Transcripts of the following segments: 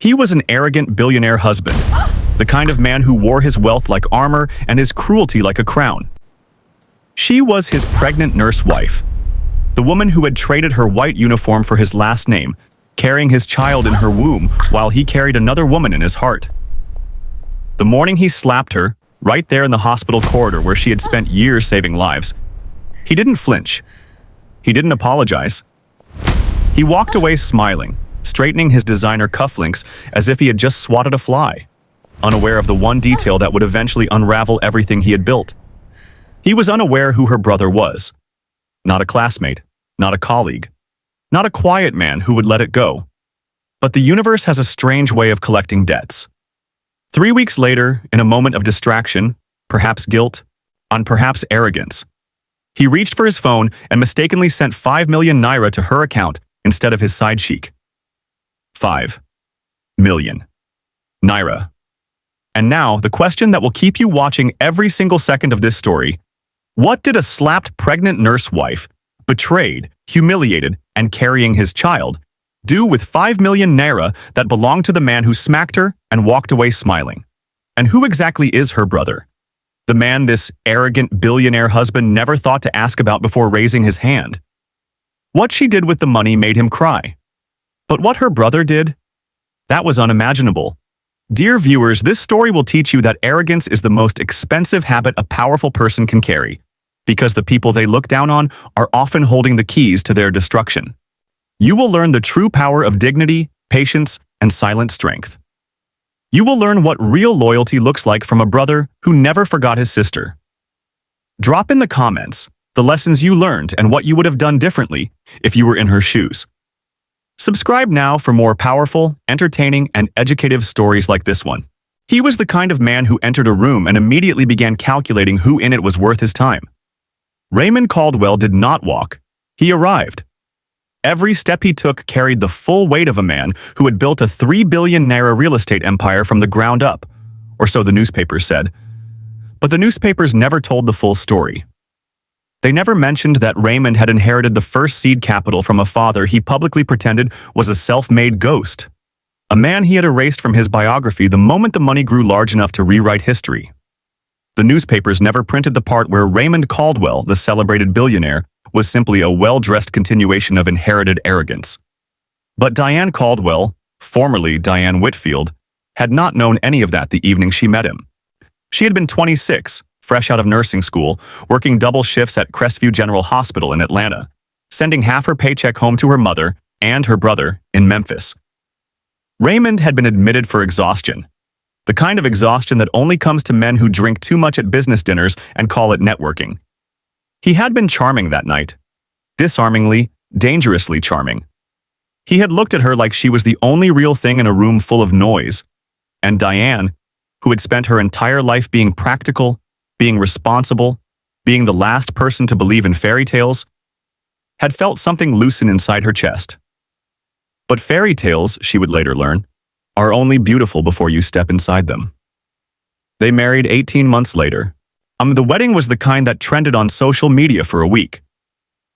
He was an arrogant billionaire husband, the kind of man who wore his wealth like armor and his cruelty like a crown. She was his pregnant nurse wife, the woman who had traded her white uniform for his last name, carrying his child in her womb while he carried another woman in his heart. The morning he slapped her, right there in the hospital corridor where she had spent years saving lives, he didn't flinch. He didn't apologize. He walked away smiling, straightening his designer cufflinks as if he had just swatted a fly, unaware of the one detail that would eventually unravel everything he had built. He was unaware who her brother was. Not a classmate, not a colleague, not a quiet man who would let it go. But the universe has a strange way of collecting debts. 3 weeks later, in a moment of distraction, perhaps guilt, and perhaps arrogance, he reached for his phone and mistakenly sent 5 million Naira to her account instead of his side Chic. 5 million Naira. And now, the question that will keep you watching every single second of this story: what did a slapped pregnant nurse wife, betrayed, humiliated, and carrying his child, do with 5 million Naira that belonged to the man who smacked her and walked away smiling? And who exactly is her brother? The man this arrogant billionaire husband never thought to ask about before raising his hand. What she did with the money made him cry. But what her brother did? That was unimaginable. Dear viewers, this story will teach you that arrogance is the most expensive habit a powerful person can carry, because the people they look down on are often holding the keys to their destruction. You will learn the true power of dignity, patience, and silent strength. You will learn what real loyalty looks like from a brother who never forgot his sister. Drop in the comments the lessons you learned and what you would have done differently if you were in her shoes. Subscribe now for more powerful, entertaining, and educative stories like this one. He was the kind of man who entered a room and immediately began calculating who in it was worth his time. Raymond Caldwell did not walk. He arrived. Every step he took carried the full weight of a man who had built a 3 billion Naira real estate empire from the ground up, or so the newspapers said. But the newspapers never told the full story. They never mentioned that Raymond had inherited the first seed capital from a father he publicly pretended was a self-made ghost, a man he had erased from his biography the moment the money grew large enough to rewrite history. The newspapers never printed the part where Raymond Caldwell, the celebrated billionaire, was simply a well-dressed continuation of inherited arrogance. But Diane Caldwell, formerly Diane Whitfield, had not known any of that the evening she met him. She had been 26, fresh out of nursing school, working double shifts at Crestview General Hospital in Atlanta, sending half her paycheck home to her mother and her brother in Memphis. Raymond had been admitted for exhaustion, the kind of exhaustion that only comes to men who drink too much at business dinners and call it networking. He had been charming that night, disarmingly, dangerously charming. He had looked at her like she was the only real thing in a room full of noise, and Diane, who had spent her entire life being practical, being responsible, being the last person to believe in fairy tales, had felt something loosen inside her chest. But fairy tales, she would later learn, are only beautiful before you step inside them. They married 18 months later. The wedding was the kind that trended on social media for a week.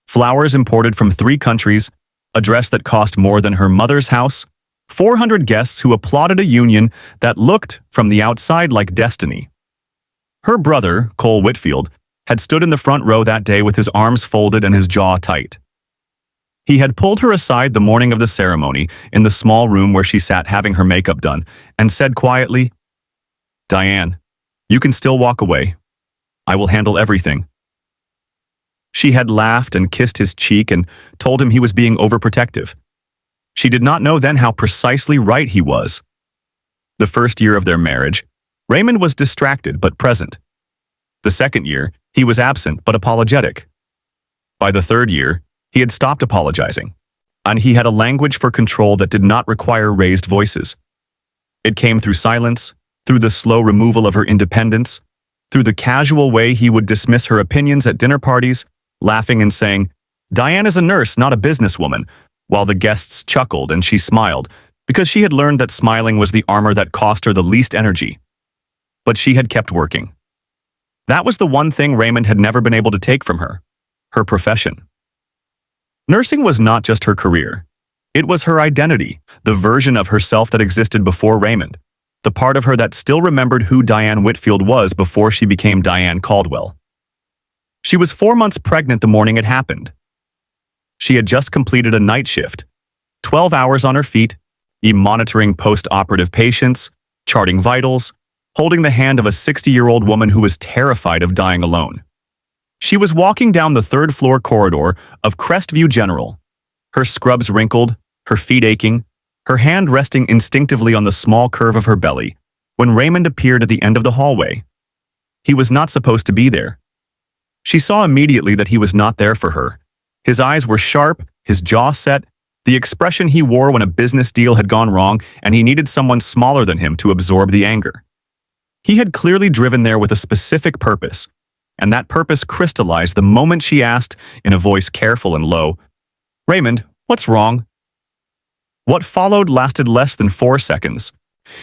Flowers imported from 3 countries, a dress that cost more than her mother's house, 400 guests who applauded a union that looked, from the outside, like destiny. Her brother, Cole Whitfield, had stood in the front row that day with his arms folded and his jaw tight. He had pulled her aside the morning of the ceremony in the small room where she sat having her makeup done and said quietly, "Diane, you can still walk away. I will handle everything." She had laughed and kissed his cheek and told him he was being overprotective. She did not know then how precisely right he was. The first year of their marriage, Raymond was distracted but present. The second year, he was absent but apologetic. By the third year, he had stopped apologizing, and he had a language for control that did not require raised voices. It came through silence, through the slow removal of her independence, through the casual way he would dismiss her opinions at dinner parties, laughing and saying, "Diane is a nurse, not a businesswoman," while the guests chuckled and she smiled, because she had learned that smiling was the armor that cost her the least energy. But she had kept working. That was the one thing Raymond had never been able to take from her: her profession. Nursing was not just her career. It was her identity, the version of herself that existed before Raymond, the part of her that still remembered who Diane Whitfield was before she became Diane Caldwell. She was 4 months pregnant the morning it happened. She had just completed a night shift, 12 hours on her feet, monitoring post-operative patients, charting vitals, holding the hand of a 60-year-old woman who was terrified of dying alone. She was walking down the third-floor corridor of Crestview General, her scrubs wrinkled, her feet aching, her hand resting instinctively on the small curve of her belly, when Raymond appeared at the end of the hallway. He was not supposed to be there. She saw immediately that he was not there for her. His eyes were sharp, his jaw set, the expression he wore when a business deal had gone wrong and he needed someone smaller than him to absorb the anger. He had clearly driven there with a specific purpose, and that purpose crystallized the moment she asked, in a voice careful and low, "Raymond, what's wrong?" What followed lasted less than 4 seconds.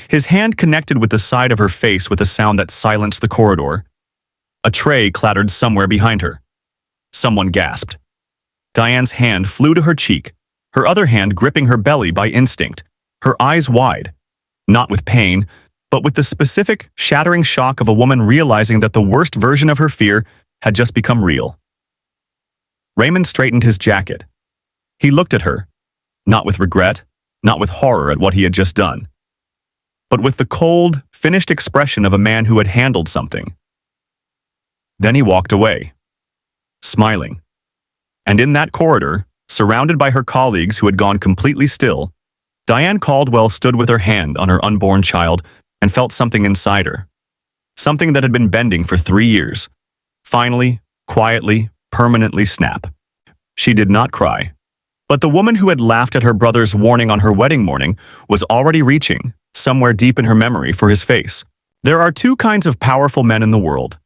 His hand connected with the side of her face with a sound that silenced the corridor. A tray clattered somewhere behind her. Someone gasped. Diane's hand flew to her cheek, her other hand gripping her belly by instinct, her eyes wide, not with pain, but with the specific, shattering shock of a woman realizing that the worst version of her fear had just become real. Raymond straightened his jacket. He looked at her, not with regret, not with horror at what he had just done, but with the cold, finished expression of a man who had handled something. Then he walked away, smiling. And in that corridor, surrounded by her colleagues who had gone completely still, Diane Caldwell stood with her hand on her unborn child and felt something inside her. Something that had been bending for 3 years. Finally, quietly, permanently snap. She did not cry. But the woman who had laughed at her brother's warning on her wedding morning was already reaching, somewhere deep in her memory, for his face. There are 2 kinds of powerful men in the world.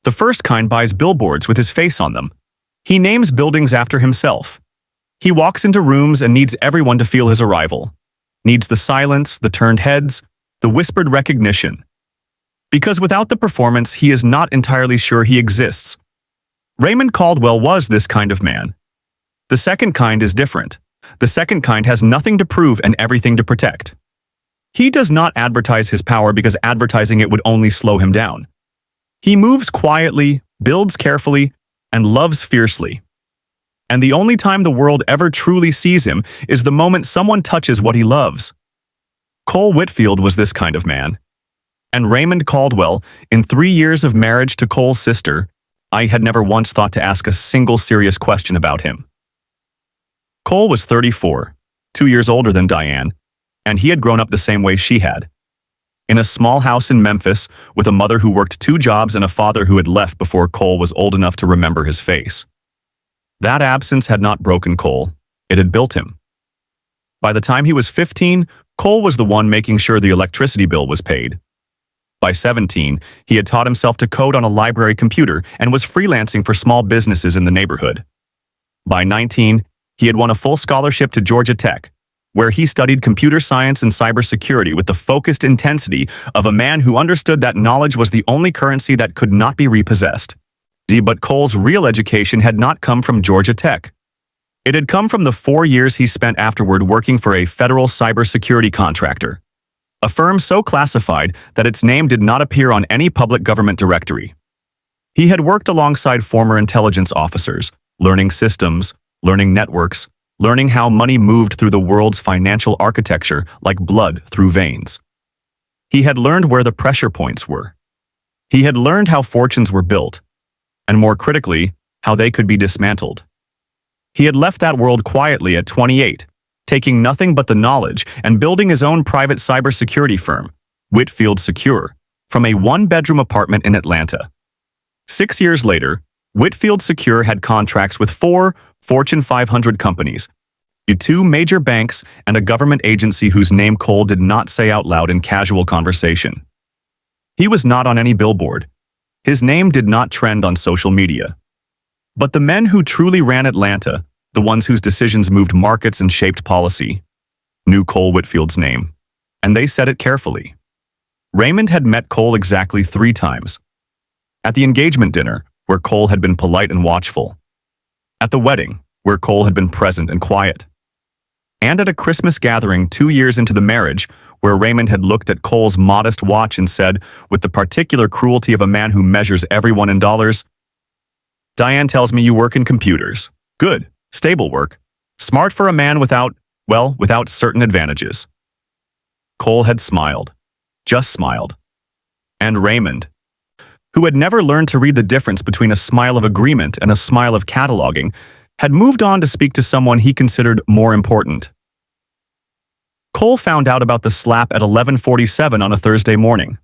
The first kind buys billboards with his face on them. He names buildings after himself. He walks into rooms and needs everyone to feel his arrival. Needs the silence, the turned heads, the whispered recognition. Because without the performance, he is not entirely sure he exists. Raymond Caldwell was this kind of man. The second kind is different. The second kind has nothing to prove and everything to protect. He does not advertise his power because advertising it would only slow him down. He moves quietly, builds carefully, and loves fiercely. And the only time the world ever truly sees him is the moment someone touches what he loves. Cole Whitfield was this kind of man. And Raymond Caldwell, in 3 years of marriage to Cole's sister, I had never once thought to ask a single serious question about him. Cole was 34, 2 years older than Diane, and he had grown up the same way she had. In a small house in Memphis, with a mother who worked 2 jobs and a father who had left before Cole was old enough to remember his face. That absence had not broken Cole, it had built him. By the time he was 15, Cole was the one making sure the electricity bill was paid. By 17, he had taught himself to code on a library computer and was freelancing for small businesses in the neighborhood. By 19, he had won a full scholarship to Georgia Tech, where he studied computer science and cybersecurity with the focused intensity of a man who understood that knowledge was the only currency that could not be repossessed. But Cole's real education had not come from Georgia Tech. It had come from the 4 years he spent afterward working for a federal cybersecurity contractor, a firm so classified that its name did not appear on any public government directory. He had worked alongside former intelligence officers, learning systems, learning networks, learning how money moved through the world's financial architecture like blood through veins. He had learned where the pressure points were. He had learned how fortunes were built, and more critically, how they could be dismantled. He had left that world quietly at 28, taking nothing but the knowledge and building his own private cybersecurity firm, Whitfield Secure, from a 1-bedroom apartment in Atlanta. 6 years later, Whitfield Secure had contracts with 4 Fortune 500 companies, 2 major banks, and a government agency whose name Cole did not say out loud in casual conversation. He was not on any billboard. His name did not trend on social media. But the men who truly ran Atlanta, the ones whose decisions moved markets and shaped policy, knew Cole Whitfield's name, and they said it carefully. Raymond had met Cole exactly 3 times. At the engagement dinner, where Cole had been polite and watchful. At the wedding, where Cole had been present and quiet. and at a Christmas gathering 2 years into the marriage, where Raymond had looked at Cole's modest watch and said, with the particular cruelty of a man who measures everyone in dollars, "Diane tells me you work in computers. Good, stable work. Smart for a man without certain advantages." Cole had smiled. Just smiled. And Raymond, who had never learned to read the difference between a smile of agreement and a smile of cataloging, had moved on to speak to someone he considered more important. Cole found out about the slap at 11:47 on a Thursday morning.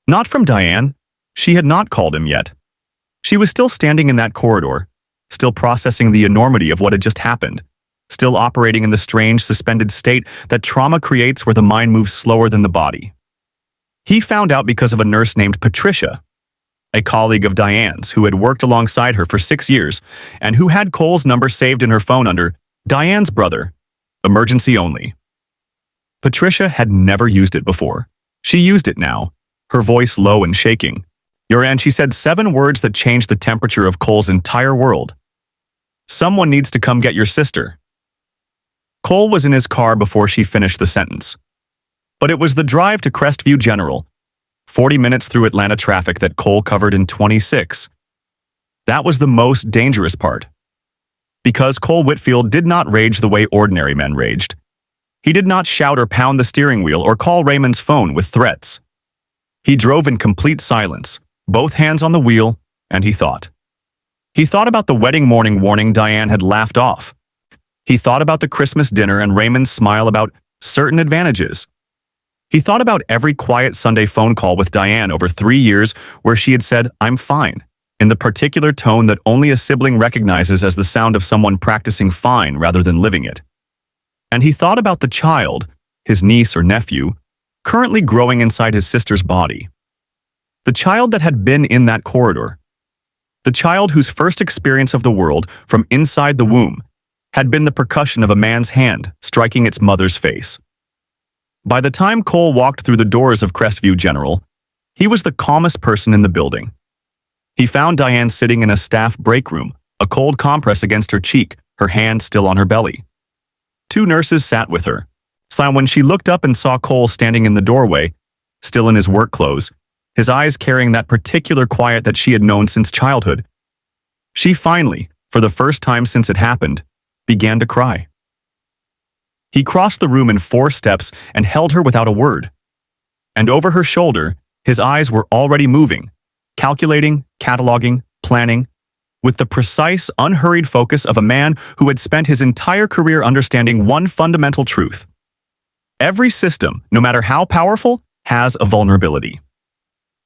Not from Diane. She had not called him yet. She was still standing in that corridor, still processing the enormity of what had just happened, still operating in the strange, suspended state that trauma creates where the mind moves slower than the body. He found out because of a nurse named Patricia, a colleague of Diane's who had worked alongside her for 6 years and who had Cole's number saved in her phone under Diane's brother, emergency only. Patricia had never used it before. She used it now, her voice low and shaking. And she said 7 words that changed the temperature of Cole's entire world. "Someone needs to come get your sister." Cole was in his car before she finished the sentence. But it was the drive to Crestview General, 40 minutes through Atlanta traffic that Cole covered in 26. That was the most dangerous part. Because Cole Whitfield did not rage the way ordinary men raged. He did not shout or pound the steering wheel or call Raymond's phone with threats. He drove in complete silence, both hands on the wheel, and he thought. He thought about the wedding morning warning Diane had laughed off. He thought about the Christmas dinner and Raymond's smile about certain advantages. He thought about every quiet Sunday phone call with Diane over 3 years where she had said, "I'm fine," in the particular tone that only a sibling recognizes as the sound of someone practicing fine rather than living it. And he thought about the child, his niece or nephew, currently growing inside his sister's body. The child that had been in that corridor. The child whose first experience of the world from inside the womb had been the percussion of a man's hand striking its mother's face. By the time Cole walked through the doors of Crestview General, he was the calmest person in the building. He found Diane sitting in a staff break room, a cold compress against her cheek, her hand still on her belly. 2 nurses sat with her. So when she looked up and saw Cole standing in the doorway, still in his work clothes, his eyes carrying that particular quiet that she had known since childhood, she finally, for the first time since it happened, began to cry. He crossed the room in 4 steps and held her without a word. And over her shoulder, his eyes were already moving, calculating, cataloging, planning, with the precise, unhurried focus of a man who had spent his entire career understanding one fundamental truth. Every system, no matter how powerful, has a vulnerability.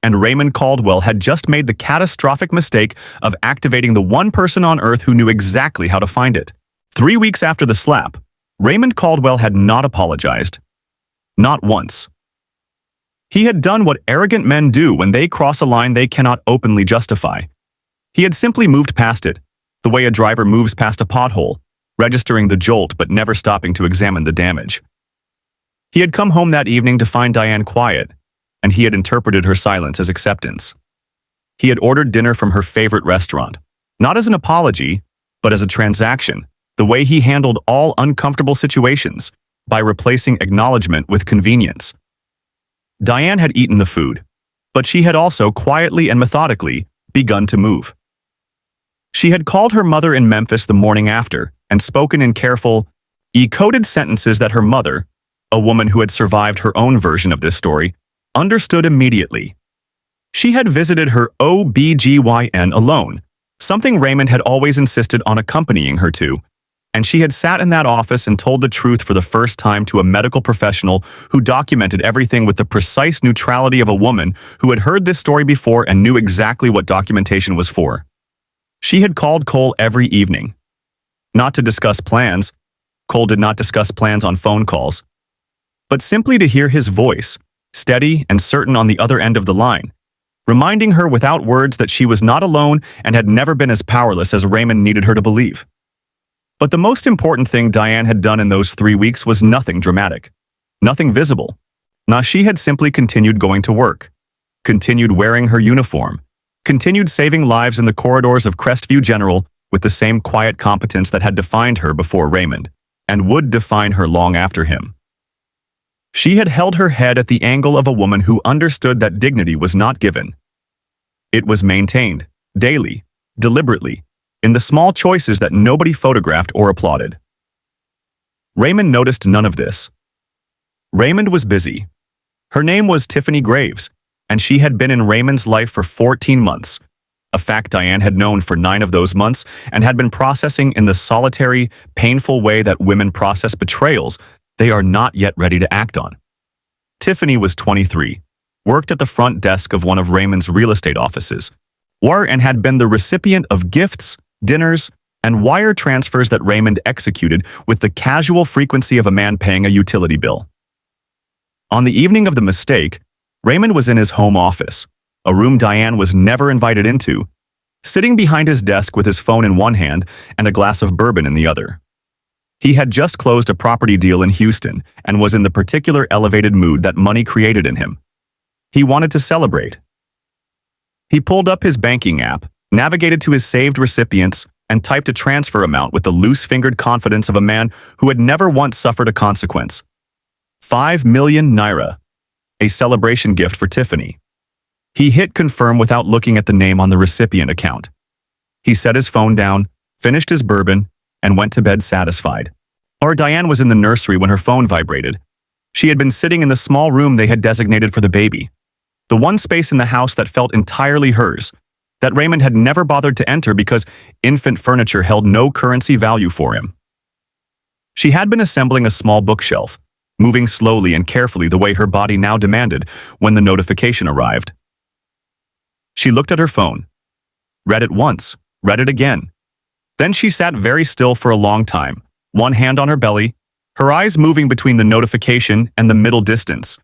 And Raymond Caldwell had just made the catastrophic mistake of activating the one person on Earth who knew exactly how to find it. 3 weeks after the slap, Raymond Caldwell had not apologized. Not once. He had done what arrogant men do when they cross a line they cannot openly justify. He had simply moved past it, the way a driver moves past a pothole, registering the jolt but never stopping to examine the damage. He had come home that evening to find Diane quiet, and he had interpreted her silence as acceptance. He had ordered dinner from her favorite restaurant, not as an apology, but as a transaction, the way he handled all uncomfortable situations, by replacing acknowledgement with convenience. Diane had eaten the food, but she had also quietly and methodically begun to move. She had called her mother in Memphis the morning after and spoken in careful, coded sentences that her mother, a woman who had survived her own version of this story, understood immediately. She had visited her OBGYN alone, something Raymond had always insisted on accompanying her to, and she had sat in that office and told the truth for the first time to a medical professional who documented everything with the precise neutrality of a woman who had heard this story before and knew exactly what documentation was for. She had called Cole every evening. Not to discuss plans. Cole did not discuss plans on phone calls. But simply to hear his voice, steady and certain on the other end of the line, reminding her without words that she was not alone and had never been as powerless as Raymond needed her to believe. But the most important thing Diane had done in those 3 weeks was nothing dramatic, nothing visible. She had simply continued going to work, continued wearing her uniform, continued saving lives in the corridors of Crestview General with the same quiet competence that had defined her before Raymond. and would define her long after him. She had held her head at the angle of a woman who understood that dignity was not given. It was maintained, daily, deliberately, in the small choices that nobody photographed or applauded. Raymond noticed none of this. Raymond was busy. Her name was Tiffany Graves, and she had been in Raymond's life for 14 months, a fact Diane had known for 9 of those months and had been processing in the solitary, painful way that women process betrayals they are not yet ready to act on. Tiffany was 23, worked at the front desk of one of Raymond's real estate offices, and had been the recipient of gifts, dinners, and wire transfers that Raymond executed with the casual frequency of a man paying a utility bill. On the evening of the mistake, Raymond was in his home office, a room Diane was never invited into, sitting behind his desk with his phone in one hand and a glass of bourbon in the other. He had just closed a property deal in Houston and was in the particular elevated mood that money created in him. He wanted to celebrate. He pulled up his banking app, navigated to his saved recipients, and typed a transfer amount with the loose-fingered confidence of a man who had never once suffered a consequence. 5 million Naira, a celebration gift for Tiffany. He hit confirm without looking at the name on the recipient account. He set his phone down, finished his bourbon, and went to bed satisfied. Diane was in the nursery when her phone vibrated. She had been sitting in the small room they had designated for the baby, the one space in the house that felt entirely hers, that Raymond had never bothered to enter because infant furniture held no currency value for him. She had been assembling a small bookshelf, moving slowly and carefully the way her body now demanded when the notification arrived. She looked at her phone, read it once, read it again. Then she sat very still for a long time, one hand on her belly, her eyes moving between the notification and the middle distance,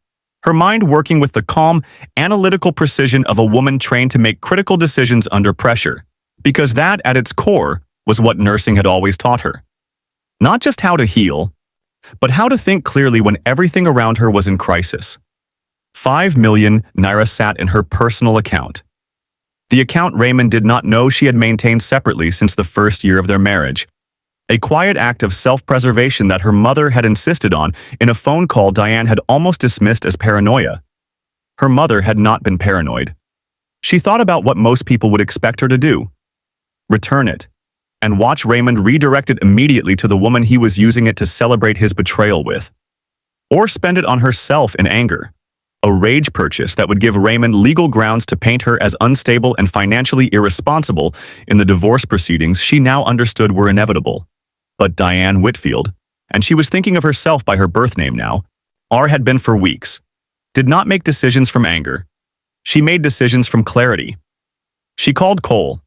her mind working with the calm, analytical precision of a woman trained to make critical decisions under pressure, because that, at its core, was what nursing had always taught her. Not just how to heal, but how to think clearly when everything around her was in crisis. 5 million Naira sat in her personal account. The account Raymond did not know she had maintained separately since the first year of their marriage. A quiet act of self-preservation that her mother had insisted on in a phone call Diane had almost dismissed as paranoia. Her mother had not been paranoid. She thought about what most people would expect her to do. Return it, and watch Raymond redirect it immediately to the woman he was using it to celebrate his betrayal with. Or spend it on herself in anger. A rage purchase that would give Raymond legal grounds to paint her as unstable and financially irresponsible in the divorce proceedings she now understood were inevitable. But Diane Whitfield, and she was thinking of herself by her birth name now, had been for weeks, did not make decisions from anger. She made decisions from clarity. She called Cole.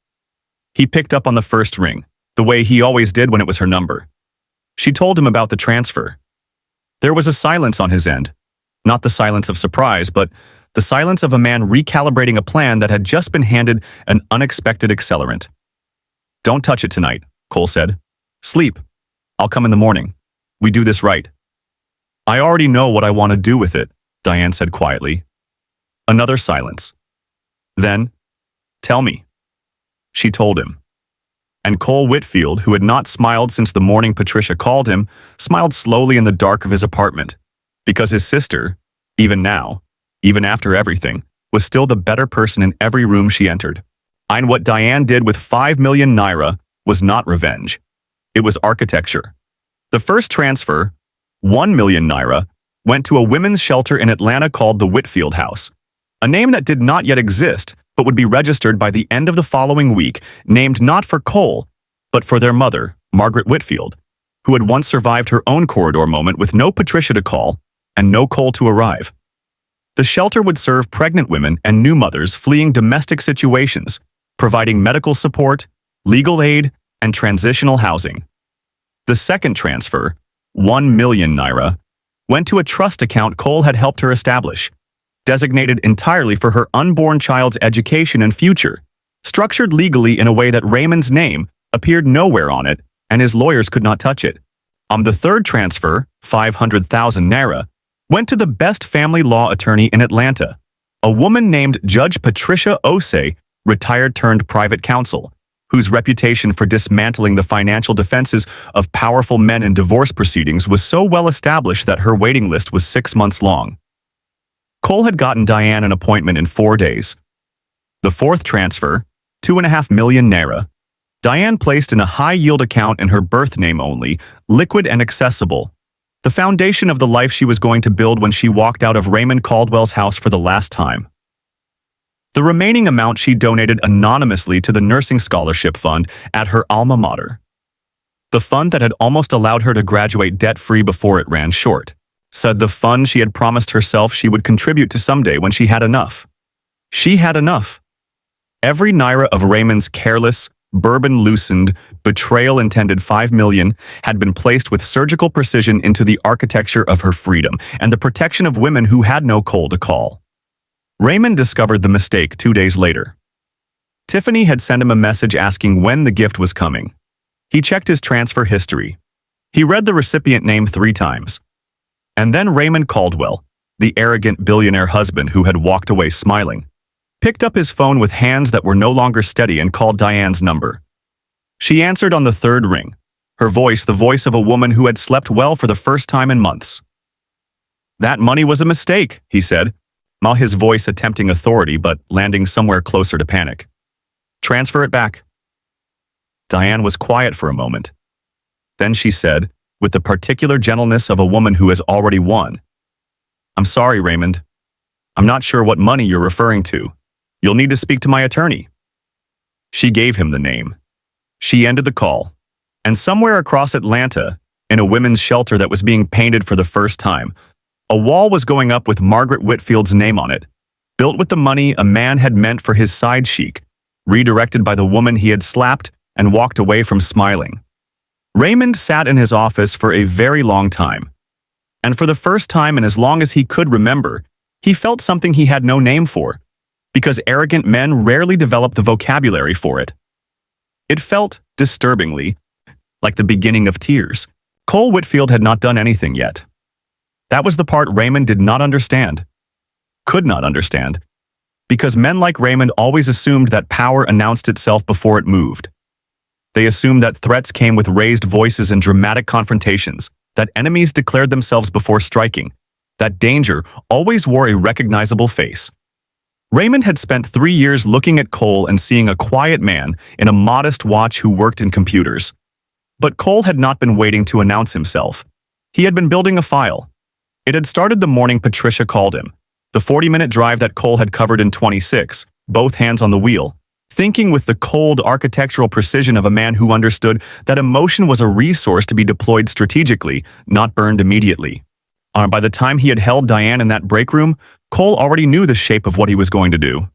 He picked up on the first ring, the way he always did when it was her number. She told him about the transfer. There was a silence on his end. Not the silence of surprise, but the silence of a man recalibrating a plan that had just been handed an unexpected accelerant. "Don't touch it tonight," Cole said. "Sleep. I'll come in the morning. We do this right." "I already know what I want to do with it," Diane said quietly. Another silence. Then, "Tell me." She told him. And Cole Whitfield, who had not smiled since the morning Patricia called him, smiled slowly in the dark of his apartment. Because his sister, even now, even after everything, was still the better person in every room she entered. And what Diane did with 5 million Naira was not revenge. It was architecture. The first transfer, 1 million Naira, went to a women's shelter in Atlanta called the Whitfield House, a name that did not yet exist but would be registered by the end of the following week, named not for Cole, but for their mother, Margaret Whitfield, who had once survived her own corridor moment with no Patricia to call and no Cole to arrive. The shelter would serve pregnant women and new mothers fleeing domestic situations, providing medical support, legal aid, and transitional housing. The second transfer, 1 million Naira, went to a trust account Cole had helped her establish, designated entirely for her unborn child's education and future, structured legally in a way that Raymond's name appeared nowhere on it and his lawyers could not touch it. The third transfer, 500,000 Naira, went to the best family law attorney in Atlanta, a woman named Judge Patricia Osei, retired turned private counsel, whose reputation for dismantling the financial defenses of powerful men in divorce proceedings was so well established that her waiting list was 6 months long. Cole had gotten Diane an appointment in 4 days. The fourth transfer, 2.5 million Naira, Diane placed in a high-yield account in her birth name only, liquid and accessible, the foundation of the life she was going to build when she walked out of Raymond Caldwell's house for the last time. The remaining amount she donated anonymously to the nursing scholarship fund at her alma mater. The fund that had almost allowed her to graduate debt-free before it ran short, said the fund she had promised herself she would contribute to someday when she had enough. She had enough. Every Naira of Raymond's careless, bourbon-loosened, betrayal-intended 5 million had been placed with surgical precision into the architecture of her freedom and the protection of women who had no Cole to call. Raymond discovered the mistake 2 days later. Tiffany had sent him a message asking when the gift was coming. He checked his transfer history. He read the recipient name 3 times. And then Raymond Caldwell, the arrogant billionaire husband who had walked away smiling, picked up his phone with hands that were no longer steady and called Diane's number. She answered on the 3rd ring, her voice the voice of a woman who had slept well for the first time in months. "That money was a mistake," he said, while his voice attempting authority but landing somewhere closer to panic. "Transfer it back." Diane was quiet for a moment. Then she said, with the particular gentleness of a woman who has already won, "I'm sorry, Raymond. I'm not sure what money you're referring to. You'll need to speak to my attorney." She gave him the name. She ended the call. And somewhere across Atlanta, in a women's shelter that was being painted for the first time, a wall was going up with Margaret Whitfield's name on it, built with the money a man had meant for his side chic, redirected by the woman he had slapped and walked away from smiling. Raymond sat in his office for a very long time. And for the first time in as long as he could remember, he felt something he had no name for, because arrogant men rarely develop the vocabulary for it. It felt, disturbingly, like the beginning of tears. Cole Whitfield had not done anything yet. That was the part Raymond did not understand, could not understand, because men like Raymond always assumed that power announced itself before it moved. They assumed that threats came with raised voices and dramatic confrontations, that enemies declared themselves before striking, that danger always wore a recognizable face. Raymond had spent 3 years looking at Cole and seeing a quiet man in a modest watch who worked in computers. But Cole had not been waiting to announce himself. He had been building a file. It had started the morning Patricia called him, the 40-minute drive that Cole had covered in 26, both hands on the wheel, thinking with the cold architectural precision of a man who understood that emotion was a resource to be deployed strategically, not burned immediately. By the time he had held Diane in that break room, Cole already knew the shape of what he was going to do.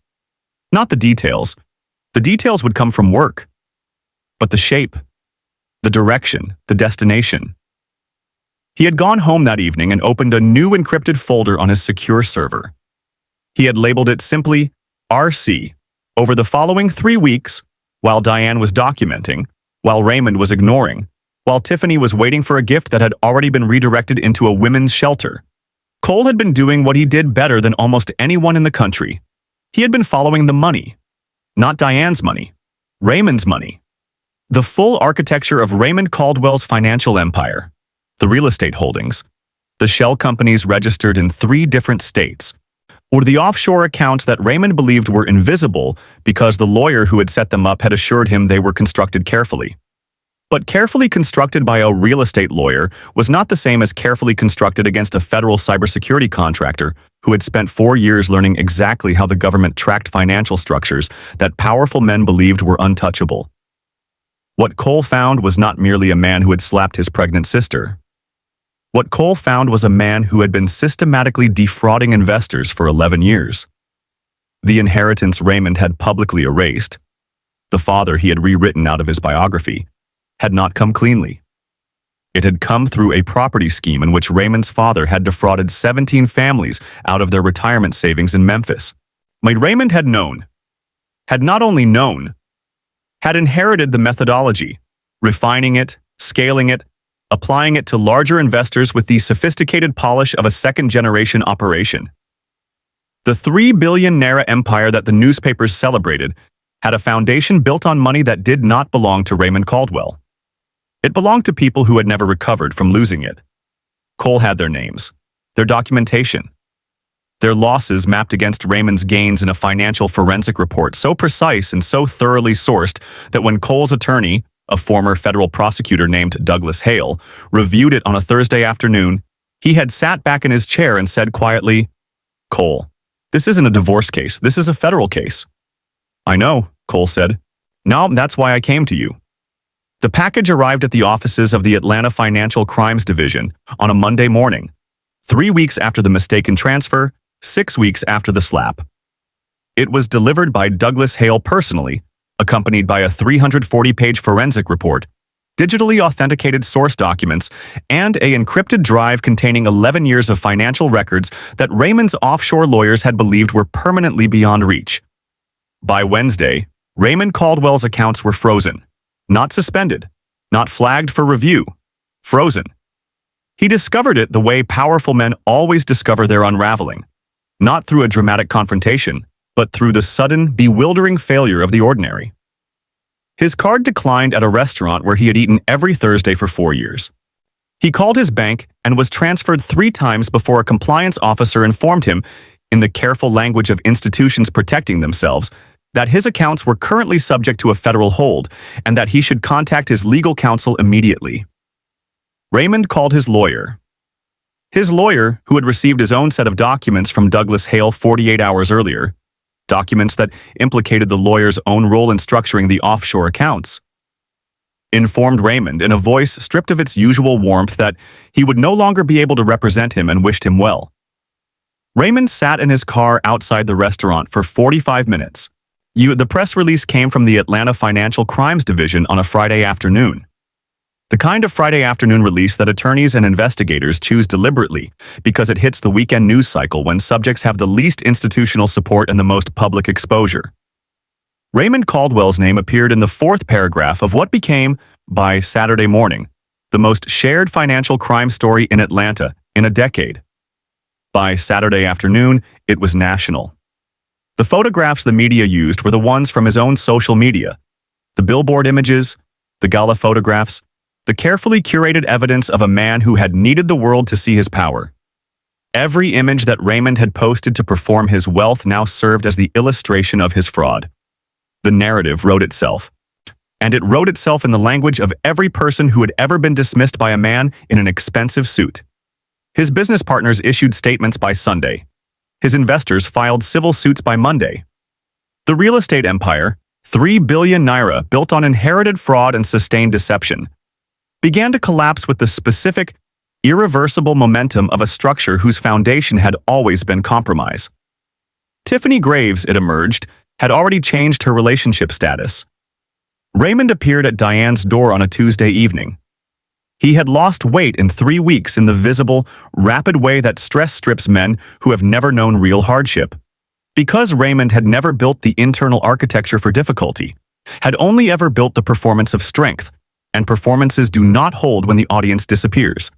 Not the details. The details would come from work. But the shape, the direction, the destination. He had gone home that evening and opened a new encrypted folder on his secure server. He had labeled it simply RC. Over the following 3 weeks, while Diane was documenting, while Raymond was ignoring, while Tiffany was waiting for a gift that had already been redirected into a women's shelter, Cole had been doing what he did better than almost anyone in the country. He had been following the money. Not Diane's money. Raymond's money. The full architecture of Raymond Caldwell's financial empire. The real estate holdings. The shell companies registered in 3 different states. Or the offshore accounts that Raymond believed were invisible because the lawyer who had set them up had assured him they were constructed carefully. But carefully constructed by a real estate lawyer was not the same as carefully constructed against a federal cybersecurity contractor who had spent 4 years learning exactly how the government tracked financial structures that powerful men believed were untouchable. What Cole found was not merely a man who had slapped his pregnant sister. What Cole found was a man who had been systematically defrauding investors for 11 years. The inheritance Raymond had publicly erased, the father he had rewritten out of his biography, had not come cleanly. It had come through a property scheme in which Raymond's father had defrauded 17 families out of their retirement savings in Memphis. Raymond had known, had not only known, had inherited the methodology, refining it, scaling it, applying it to larger investors with the sophisticated polish of a second-generation operation. The 3 billion Naira empire that the newspapers celebrated had a foundation built on money that did not belong to Raymond Caldwell. It belonged to people who had never recovered from losing it. Cole had their names, their documentation, their losses mapped against Raymond's gains in a financial forensic report so precise and so thoroughly sourced that when Cole's attorney, a former federal prosecutor named Douglas Hale, reviewed it on a Thursday afternoon, he had sat back in his chair and said quietly, "Cole, this isn't a divorce case, this is a federal case." "I know," Cole said. "No, that's why I came to you." The package arrived at the offices of the Atlanta Financial Crimes Division on a Monday morning, 3 weeks after the mistaken transfer, 6 weeks after the slap. It was delivered by Douglas Hale personally, accompanied by a 340-page forensic report, digitally authenticated source documents, and an encrypted drive containing 11 years of financial records that Raymond's offshore lawyers had believed were permanently beyond reach. By Wednesday, Raymond Caldwell's accounts were frozen, not suspended, not flagged for review, frozen. He discovered it the way powerful men always discover their unraveling, not through a dramatic confrontation, but through the sudden, bewildering failure of the ordinary. His card declined at a restaurant where he had eaten every Thursday for 4 years. He called his bank and was transferred 3 times before a compliance officer informed him, in the careful language of institutions protecting themselves, that his accounts were currently subject to a federal hold and that he should contact his legal counsel immediately. Raymond called his lawyer. His lawyer, who had received his own set of documents from Douglas Hale 48 hours earlier, documents that implicated the lawyer's own role in structuring the offshore accounts, informed Raymond in a voice stripped of its usual warmth that he would no longer be able to represent him and wished him well. Raymond sat in his car outside the restaurant for 45 minutes. The press release came from the Atlanta Financial Crimes Division on a Friday afternoon. The kind of Friday afternoon release that attorneys and investigators choose deliberately because it hits the weekend news cycle when subjects have the least institutional support and the most public exposure. Raymond Caldwell's name appeared in the 4th paragraph of what became, by Saturday morning, the most shared financial crime story in Atlanta in a decade. By Saturday afternoon, it was national. The photographs the media used were the ones from his own social media, the billboard images, the gala photographs, the carefully curated evidence of a man who had needed the world to see his power. Every image that Raymond had posted to perform his wealth now served as the illustration of his fraud. The narrative wrote itself. And it wrote itself in the language of every person who had ever been dismissed by a man in an expensive suit. His business partners issued statements by Sunday. His investors filed civil suits by Monday. The real estate empire, 3 billion Naira built on inherited fraud and sustained deception, began to collapse with the specific, irreversible momentum of a structure whose foundation had always been compromise. Tiffany Graves, it emerged, had already changed her relationship status. Raymond appeared at Diane's door on a Tuesday evening. He had lost weight in 3 weeks in the visible, rapid way that stress strips men who have never known real hardship. Because Raymond had never built the internal architecture for difficulty, had only ever built the performance of strength, and performances do not hold when the audience disappears.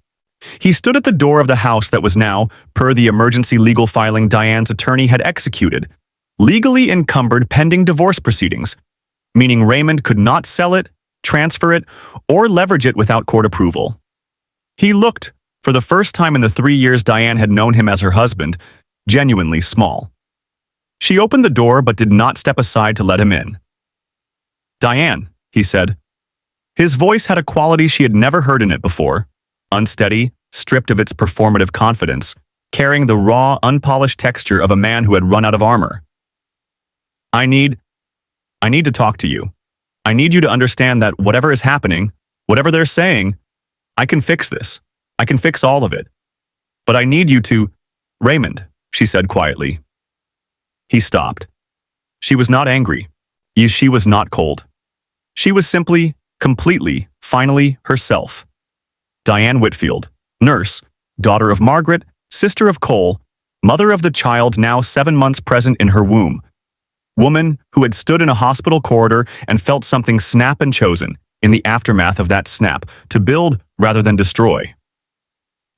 He stood at the door of the house that was now, per the emergency legal filing Diane's attorney had executed, legally encumbered pending divorce proceedings, meaning Raymond could not sell it, transfer it, or leverage it without court approval. He looked, for the first time in the 3 years Diane had known him as her husband, genuinely small. She opened the door but did not step aside to let him in. "Diane," he said. His voice had a quality she had never heard in it before, unsteady, stripped of its performative confidence, carrying the raw, unpolished texture of a man who had run out of armor. I need to talk to you. I need you to understand that whatever is happening, whatever they're saying, I can fix this. I can fix all of it. But I need you to—" "Raymond," she said quietly. He stopped. She was not angry. She was not cold. She was simply, completely, finally, herself. Diane Whitfield, nurse, daughter of Margaret, sister of Cole, mother of the child now 7 months present in her womb. Woman who had stood in a hospital corridor and felt something snap and chosen, in the aftermath of that snap, to build rather than destroy.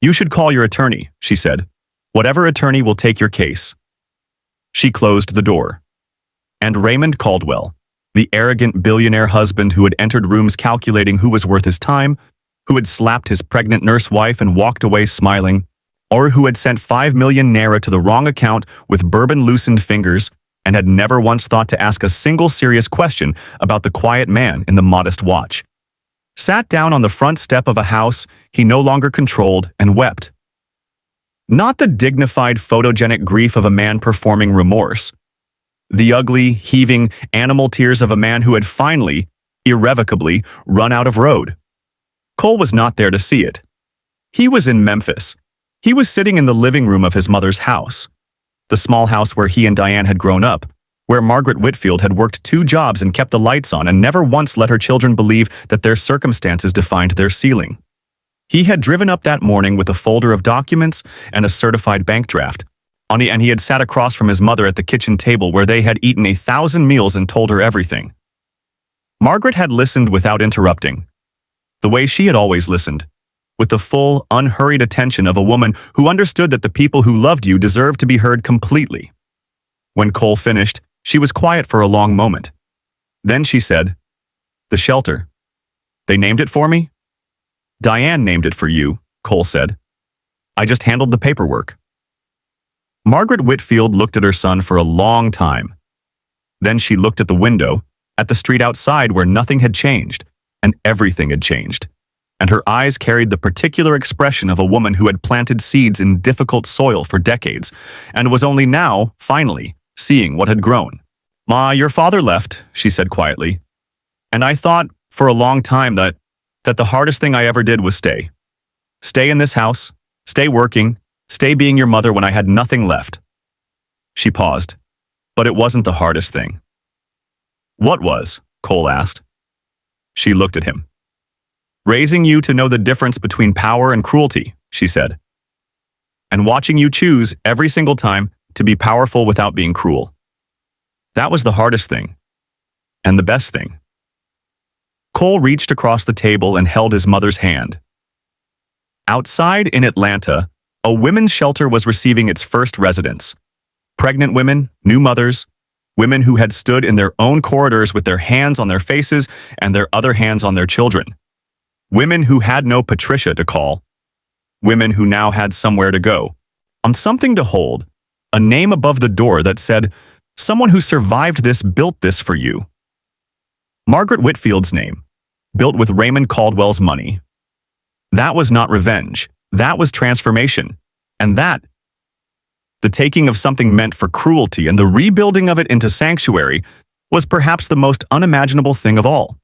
"You should call your attorney," she said. "Whatever attorney will take your case." She closed the door. And Raymond Caldwell, The arrogant billionaire husband who had entered rooms calculating who was worth his time, who had slapped his pregnant nurse wife and walked away smiling, or who had sent 5 million Naira to the wrong account with bourbon-loosened fingers and had never once thought to ask a single serious question about the quiet man in the modest watch. Sat down on the front step of a house he no longer controlled and wept. Not the dignified, photogenic grief of a man performing remorse. The ugly, heaving, animal tears of a man who had finally, irrevocably, run out of road. Cole was not there to see it. He was in Memphis. He was sitting in the living room of his mother's house, the small house where he and Diane had grown up, where Margaret Whitfield had worked 2 jobs and kept the lights on and never once let her children believe that their circumstances defined their ceiling. He had driven up that morning with a folder of documents and a certified bank draft, and he had sat across from his mother at the kitchen table where they had eaten 1,000 meals and told her everything. Margaret had listened without interrupting, the way she had always listened, with the full, unhurried attention of a woman who understood that the people who loved you deserved to be heard completely. When Cole finished, she was quiet for a long moment. Then she said, "The shelter. They named it for me?" "Diane named it for you," Cole said. "I just handled the paperwork." Margaret Whitfield looked at her son for a long time. Then she looked at the window, at the street outside where nothing had changed, and everything had changed. And her eyes carried the particular expression of a woman who had planted seeds in difficult soil for decades, and was only now, finally, seeing what had grown. "Ma, your father left," she said quietly. "And I thought, for a long time, that the hardest thing I ever did was stay. Stay in this house, stay working, stay being your mother when I had nothing left." She paused. "But it wasn't the hardest thing." "What was?" Cole asked. She looked at him. "Raising you to know the difference between power and cruelty," she said. "And watching you choose, every single time, to be powerful without being cruel. That was the hardest thing. And the best thing." Cole reached across the table and held his mother's hand. Outside in Atlanta, a women's shelter was receiving its first residents. Pregnant women, new mothers, women who had stood in their own corridors with their hands on their faces and their other hands on their children. Women who had no Patricia to call. Women who now had somewhere to go. On something to hold. A name above the door that said, "Someone who survived this built this for you." Margaret Whitfield's name, built with Raymond Caldwell's money. That was not revenge. That was transformation. And that, the taking of something meant for cruelty and the rebuilding of it into sanctuary, was perhaps the most unimaginable thing of all.